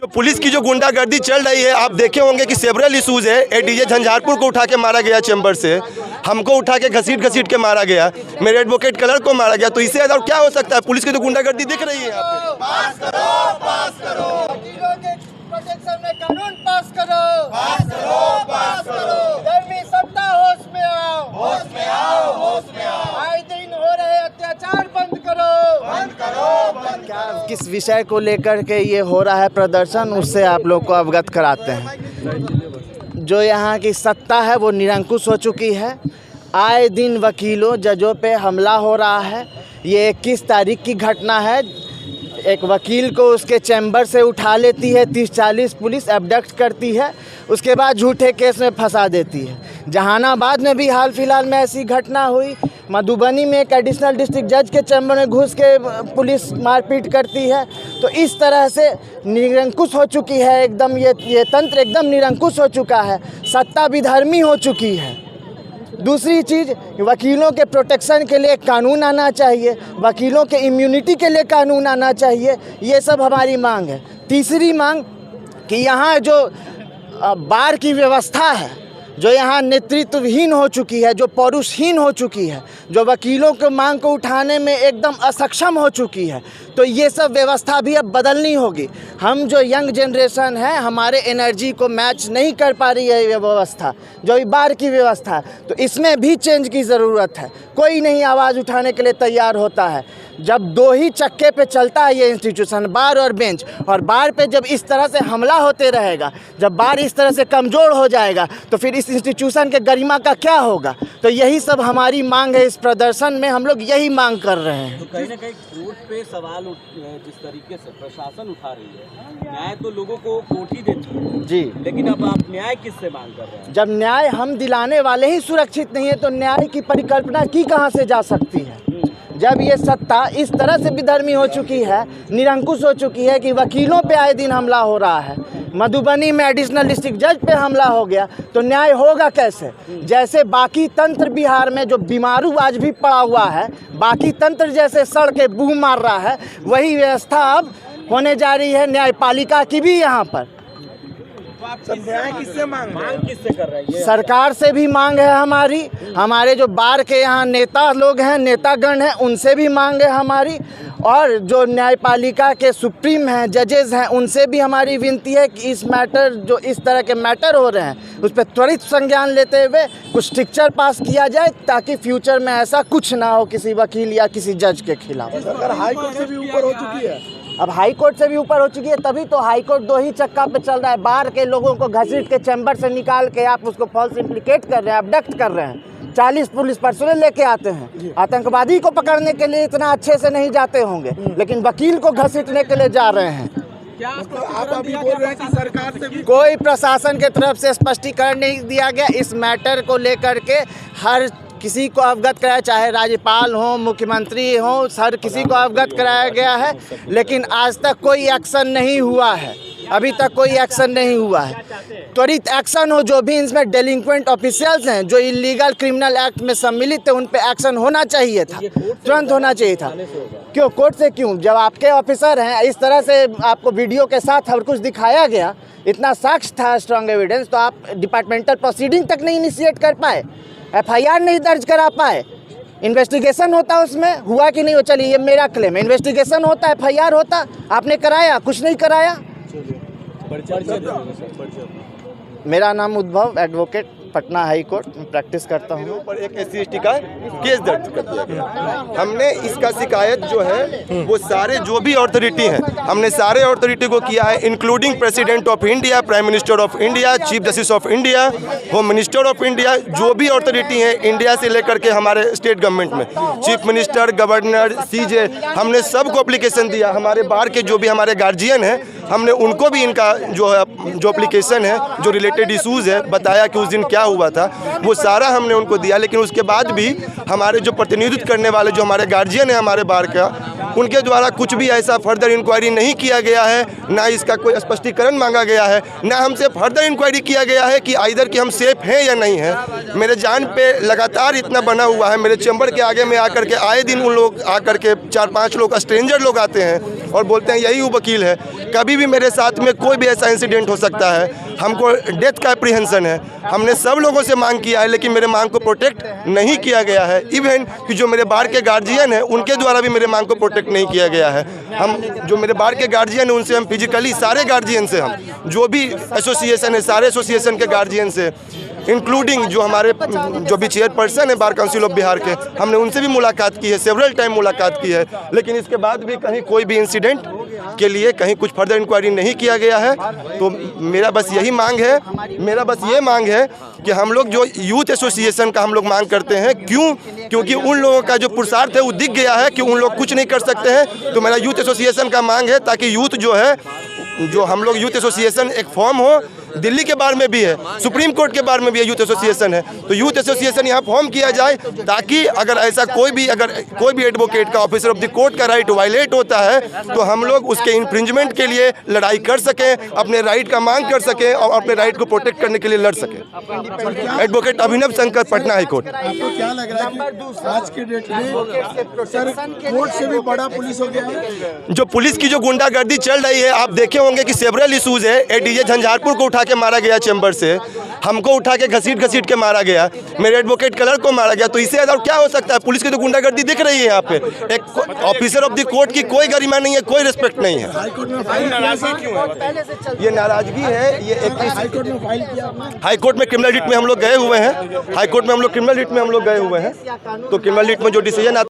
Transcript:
Police की जो गुंडागर्दी चल रही है, आप देखे होंगे कि सेवरल इशूज़ है। एडीजे झंझारपुर को उठा के मारा गया चैम्बर से, हमको उठा के घसीट के मारा गया, मेरे एडवोकेट कलर को मारा गया। तो इससे ज़्यादा क्या हो सकता है? पुलिस की तो गुंडागर्दी दिख रही है यहाँ पे। पास करो, पास करो। वकीलों के प्रोटेक्शन में कानून पास करो, पास करो, पास करो। धर्मी सत्ता होश में आओ, होश में आओ, होश में आओ। आए दिन हो रहे अत्याचार बंद करो, बंद करो, बंद करो। किस विषय को लेकर के ये हो रहा है प्रदर्शन, उससे आप लोग को अवगत कराते हैं। जो यहाँ की सत्ता है वो निरंकुश हो चुकी है। आए दिन वकीलों जजों पे हमला हो रहा है। ये 21 तारीख की घटना है। एक वकील को उसके चैम्बर से उठा लेती है 30-40 पुलिस, एबडक्ट करती है, उसके बाद झूठे केस में फंसा देती है। जहानाबाद में भी हाल फिलहाल में ऐसी घटना हुई। मधुबनी में एक एडिशनल डिस्ट्रिक्ट जज के चैम्बर में घुस के पुलिस मारपीट करती है। तो इस तरह से निरंकुश हो चुकी है एकदम, ये तंत्र एकदम निरंकुश हो चुका है। सत्ता विधर्मी हो चुकी है। दूसरी चीज़, वकीलों के प्रोटेक्शन के लिए कानून आना चाहिए, वकीलों के इम्यूनिटी के लिए कानून आना चाहिए। ये सब हमारी मांग है। तीसरी मांग कि यहाँ जो बार की व्यवस्था है, जो यहाँ नेतृत्वहीन हो चुकी है, जो पौरुषहीन हो चुकी है, जो वकीलों के मांग को उठाने में एकदम असक्षम हो चुकी है, तो ये सब व्यवस्था भी अब बदलनी होगी। हम जो यंग जनरेशन है, हमारे एनर्जी को मैच नहीं कर पा रही है ये व्यवस्था, जो बार की व्यवस्था है। तो इसमें भी चेंज की ज़रूरत है। कोई नहीं आवाज़ उठाने के लिए तैयार होता है। जब दो ही चक्के पे चलता है ये इंस्टीट्यूशन, बार और बेंच, और बार पे जब इस तरह से हमला होते रहेगा, जब बार इस तरह से कमज़ोर हो जाएगा, तो फिर इस इंस्टीट्यूशन के गरिमा का क्या होगा? तो यही सब हमारी मांग है। इस प्रदर्शन में हम लोग यही मांग कर रहे हैं। तो कहीं ना कहीं कोर्ट पे सवाल जिस तरीके से प्रशासन उठा रही है, न्याय तो लोगों को कोर्ट ही देती है जी, लेकिन अब आप न्याय किससे मांग कर रहे हैं? जब न्याय हम दिलाने वाले ही सुरक्षित नहीं है, तो न्याय की परिकल्पना की कहाँ से जा सकती है? जब ये सत्ता इस तरह से विधर्मी हो चुकी है, निरंकुश हो चुकी है कि वकीलों पे आए दिन हमला हो रहा है, मधुबनी में एडिशनल डिस्ट्रिक्ट जज पे हमला हो गया, तो न्याय होगा कैसे? जैसे बाकी तंत्र बिहार में जो बीमारू आज भी पड़ा हुआ है, बाकी तंत्र जैसे सड़ के बूम मार रहा है, वही व्यवस्था अब होने जा रही है न्यायपालिका की भी यहाँ पर। न्याय किससे मांग किससे कर रहे हैं? सरकार से भी मांग है हमारी, हमारे जो बार के यहाँ नेता लोग हैं, नेतागण हैं, उनसे भी मांग है हमारी, और जो न्यायपालिका के सुप्रीम हैं, जजेस हैं, उनसे भी हमारी विनती है कि इस मैटर, जो इस तरह के मैटर हो रहे हैं, उस पर त्वरित संज्ञान लेते हुए कुछ स्ट्रिक्चर पास किया जाए, ताकि फ्यूचर में ऐसा कुछ ना हो किसी वकील या किसी जज के खिलाफ। सरकार हाई कोर्ट से भी ऊपर हो चुकी है। अब हाई कोर्ट से भी ऊपर हो चुकी है, तभी तो हाई कोर्ट दो ही चक्का पे चल रहा है। बाहर के लोगों को घसीट के चैम्बर से निकाल के आप उसको फॉल्स इम्प्लीकेट कर रहे हैं, अबडक्ट कर रहे हैं। 40 पुलिस पर्सनल लेके आते हैं। आतंकवादी को पकड़ने के लिए इतना अच्छे से नहीं जाते होंगे, लेकिन वकील को घसीटने के लिए जा रहे हैं। क्या आप अभी बोल रहे हैं कि सरकार से भी कोई प्रशासन के तरफ से स्पष्टीकरण नहीं दिया गया। इस मैटर को लेकर के हर किसी को अवगत कराया, चाहे राज्यपाल हो, मुख्यमंत्री हो, हर किसी को अवगत कराया गया है, लेकिन आज तक कोई एक्शन नहीं हुआ है। अभी तक कोई एक्शन नहीं हुआ है। त्वरित एक्शन हो। जो भी इसमें डेलिंक्वेंट ऑफिशियल्स हैं, जो इलीगल क्रिमिनल एक्ट में सम्मिलित है, उन पे एक्शन होना चाहिए था, तुरंत होना चाहिए था। क्यों कोर्ट से? क्यों? जब आपके ऑफिसर हैं, इस तरह से आपको वीडियो के साथ हर कुछ दिखाया गया, इतना साक्ष्य था, स्ट्रॉन्ग एविडेंस, तो आप डिपार्टमेंटल प्रोसीडिंग तक नहीं इनिशिएट कर पाए, FIR नहीं दर्ज करा पाए। इन्वेस्टिगेशन होता उसमें, हुआ कि नहीं हो? चलिए, ये मेरा क्लेम है, इन्वेस्टिगेशन होता, FIR होता, आपने कराया? कुछ नहीं कराया। मेरा नाम उद्भव, एडवोकेट, पटना हाई कोर्ट में प्रैक्टिस करता हूँ। ऊपर एक SC/ST का केस दर्ज कर दिया गया। हमने इसका शिकायत जो है वो सारे जो भी अथॉरिटी हैं, हमने सारे अथॉरिटी को किया है, including president of India, prime minister of India, chief justice of India, home minister of India, जो भी अथॉरिटी हैं इंडिया से लेकर के हमारे स्टेट गवर्नमेंट में, चीफ मिनिस्टर, गवर्नर, CJ, हमने सबको एप्लीकेशन दिया। हमारे बाहर के जो भी हमारे गार्जियन हैं, हमने उनको भी इनका जो एप्लीकेशन है, जो रिलेटेड इशूज़ है, बताया कि उस दिन क्या हुआ था, वो सारा हमने उनको दिया। लेकिन उसके बाद भी हमारे जो प्रतिनिधित्व करने वाले जो हमारे गार्जियन हैं हमारे बार का, उनके द्वारा कुछ भी ऐसा फर्दर इंक्वायरी नहीं किया गया है, ना इसका कोई स्पष्टीकरण मांगा गया है, ना हमसे फर्दर इंक्वायरी किया गया है कि आइदर कि हम सेफ हैं या नहीं हैं। मेरे जान पे लगातार इतना बना हुआ है। मेरे चैम्बर के आगे में आकर के आए दिन उन लोग आकर के 4-5 लोग स्ट्रेंजर लोग आते हैं और बोलते हैं यही वो वकील है। कभी भी मेरे साथ में कोई भी ऐसा इंसिडेंट हो सकता है। हमको डेथ का एप्रीहेंशन है। हमने सब लोगों से मांग किया है, लेकिन मेरे मांग को प्रोटेक्ट नहीं किया गया है। इवन कि जो मेरे बार के गार्जियन हैं उनके द्वारा भी मेरे मांग को प्रोटेक्ट नहीं किया गया है। हम जो मेरे बार के गार्जियन हैं उनसे हम फिजिकली सारे गार्जियन से, हम जो भी एसोसिएशन है सारे एसोसिएशन के गार्जियन से, इंक्लूडिंग जो हमारे जो भी चेयरपर्सन है बार काउंसिल ऑफ बिहार के, हमने उनसे भी मुलाकात की है, सेवरल टाइम मुलाकात की है। लेकिन इसके बाद भी कहीं कोई भी इंसिडेंट के लिए कहीं कुछ फर्दर इंक्वायरी नहीं किया गया है। तो मेरा बस यही मांग है, मेरा बस ये मांग है कि हम लोग जो यूथ एसोसिएशन का हम लोग मांग करते हैं, क्योंकि उन लोगों का जो पुरुषार्थ है वो दिख गया है कि उन लोग कुछ नहीं कर सकते हैं। तो मेरा यूथ एसोसिएशन का मांग है ताकि यूथ जो है, जो हम लोग यूथ एसोसिएशन एक फॉर्म हो, दिल्ली के बार में भी है, सुप्रीम कोर्ट के बार में भी यूथ एसोसिएशन है, तो यूथ एसोसिएशन यहाँ फॉर्म किया जाए ताकि अगर ऐसा कोई भी एडवोकेट का, ऑफिसर ऑफ द कोर्ट का राइट वायलेट होता है तो हम लोग उसके इन्फ्रिंजमेंट के लिए लड़ाई कर सकें, अपने राइट का मांग कर सकें और अपने राइट को प्रोटेक्ट करने के लिए लड़ सकें। एडवोकेट अभिनव शंकर, पटना हाई कोर्ट। आपको क्या लग रहा है कि आज के डेट में सर कोर्ट से भी बड़ा पुलिस हो गया है? जो पुलिस की जो गुंडागर्दी चल रही है, आप देखे होंगे कि सेवरल इशूज है। एडीजे झंझारपुर को उठा के मारा गया चैम्बर से, हमको उठा के घसीट के मारा गया, मेरे एडवोकेट कलर को मारा गया। तो इससे ज़्यादा क्या हो सकता है? पुलिस की तो गुंडागर्दी दिख रही है यहाँ पे। एक ऑफिसर ऑफ द कोर्ट की कोई गरिमा नहीं है, कोई रिस्पेक्ट नहीं है। हाईकोर्ट में फाइल किया, ये नाराजगी है। ये हाईकोर्ट में फाइल किया आपने? हाईकोर्ट में क्रिमिनल रिट में हम लोग गए हुए हैं। हाईकोर्ट में हम लोग क्रिमिनल रिट में हम लोग गए हुए हैं। तो क्रिमिनल रिट में जो डिसीजन